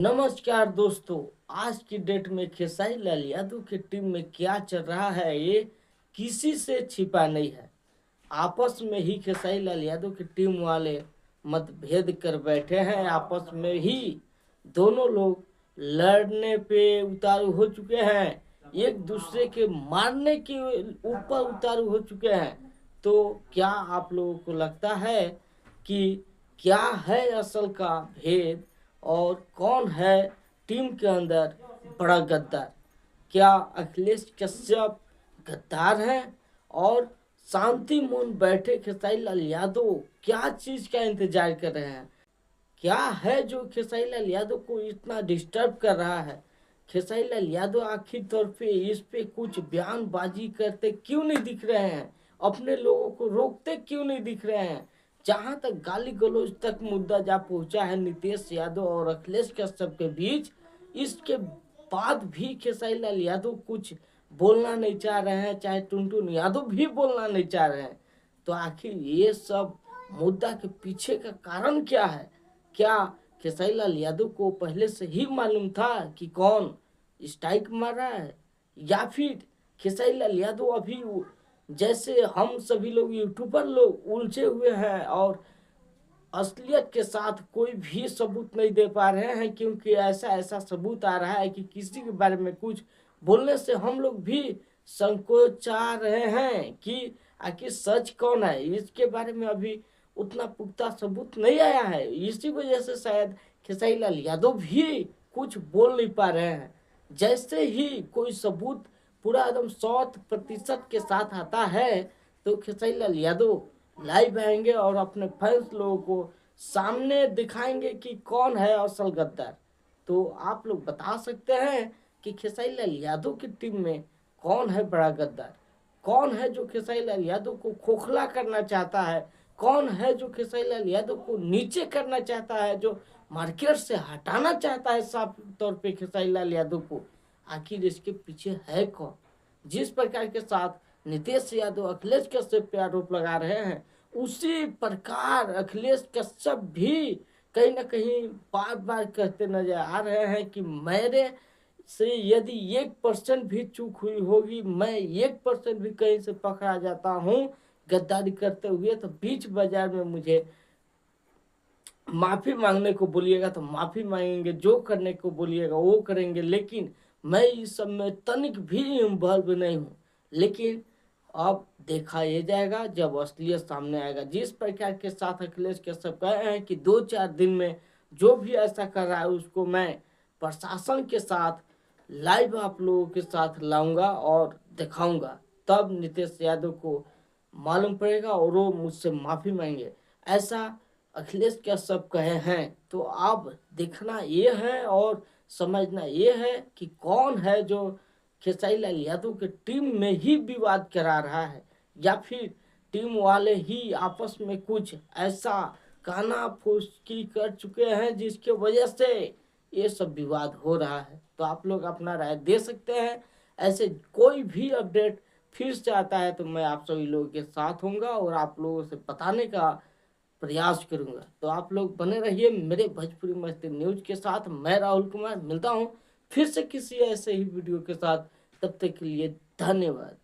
नमस्कार दोस्तों। आज की डेट में खेसारी लाल यादव की टीम में क्या चल रहा है ये किसी से छिपा नहीं है। आपस में ही खेसारी लाल यादव की टीम वाले मतभेद कर बैठे हैं। आपस में ही दोनों लोग लड़ने पे उतारू हो चुके हैं, एक दूसरे के मारने के ऊपर उतारू हो चुके हैं। तो क्या आप लोगों को लगता है कि क्या है असल का भेद और कौन है टीम के अंदर बड़ा गद्दार? क्या अखिलेश कश्यप गद्दार हैं और शांति मून बैठे खेसारी लाल यादव क्या चीज का इंतजार कर रहे हैं? क्या है जो खेसारी लाल यादव को इतना डिस्टर्ब कर रहा है? खेसारी लाल यादव आखिर तौर पे इस पे कुछ बयानबाजी करते क्यों नहीं दिख रहे हैं? अपने लोगों को रोकते क्यों नहीं दिख रहे हैं? जहां तक गाली गलौज तक मुद्दा जा पहुंचा है नीतीश यादव और अखिलेश कश्यप के बीच, इसके बाद भी खेसारी लाल यादव कुछ बोलना नहीं चाह रहे हैं, चाहे टुनटुन यादव भी बोलना नहीं चाह रहे हैं। तो आखिर ये सब मुद्दा के पीछे का कारण क्या है? क्या खेसारी लाल यादव को पहले से ही मालूम था कि कौन स्ट्राइक मार रहा है, या फिर खेसारी लाल यादव अभी जैसे हम सभी लोग यूट्यूबर लोग उलझे हुए हैं और असलियत के साथ कोई भी सबूत नहीं दे पा रहे हैं, क्योंकि ऐसा ऐसा सबूत आ रहा है कि किसी के बारे में कुछ बोलने से हम लोग भी संकोचा रहे हैं कि आखिर सच कौन है। इसके बारे में अभी उतना पुख्ता सबूत नहीं आया है। इसी वजह से शायद खेसारी लाल यादव भी कुछ बोल नहीं पा रहे हैं। जैसे ही कोई सबूत पूरा एकदम 100% के साथ आता है तो खेसारी लाल यादव लाइव आएंगे और अपने फैंस लोगों को सामने दिखाएंगे कि कौन है असल गद्दार। तो आप लोग बता सकते हैं कि खेसारी लाल यादव की टीम में कौन है बड़ा गद्दार? कौन है जो खेसारी लाल यादव को खोखला करना चाहता है? कौन है जो खेसारी लाल यादव को नीचे करना चाहता है, जो मार्केट से हटाना चाहता है साफ तौर पे खेसारी लाल यादव को? आखिर इसके पीछे है कौन? जिस प्रकार के साथ नीतीश यादव अखिलेश कश्यप पे आरोप लगा रहे हैं, उसी प्रकार अखिलेश कश्यप भी कहीं ना कहीं बार बार कहते नजर आ रहे हैं कि मेरे से यदि 1% भी चूक हुई होगी, मैं 1% भी कहीं से पकड़ा जाता हूँ गद्दारी करते हुए, तो बीच बाजार में मुझे माफी मांगने को बोलिएगा तो माफी मांगेंगे, जो करने को बोलिएगा वो करेंगे, लेकिन मैं इस सब में तनिक भी इन्वॉल्व नहीं हूँ। लेकिन अब देखा ये जाएगा जब असलियत सामने आएगा। जिस प्रकार के साथ अखिलेश कश्यप कह रहे हैं कि 2-4 दिन में जो भी ऐसा कर रहा है उसको मैं प्रशासन के साथ लाइव आप लोगों के साथ लाऊंगा और दिखाऊंगा, तब नीतीश यादव को मालूम पड़ेगा और वो मुझसे माफी मांगेंगे, ऐसा अखिलेश कश्यप कहे हैं। तो अब देखना ये है और समझना ये है कि कौन है जो खेसारी लाल यादव के टीम में ही विवाद करा रहा है, या फिर टीम वाले ही आपस में कुछ ऐसा काना फूसकी कर चुके हैं जिसके वजह से ये सब विवाद हो रहा है। तो आप लोग अपना राय दे सकते हैं। ऐसे कोई भी अपडेट फिर से आता है तो मैं आप सभी लोगों के साथ होऊंगा और आप लोगों से बताने का प्रयास करूंगा। तो आप लोग बने रहिए मेरे भोजपुरी मस्ती न्यूज के साथ। मैं राहुल कुमार मिलता हूं फिर से किसी ऐसे ही वीडियो के साथ। तब तक के लिए धन्यवाद।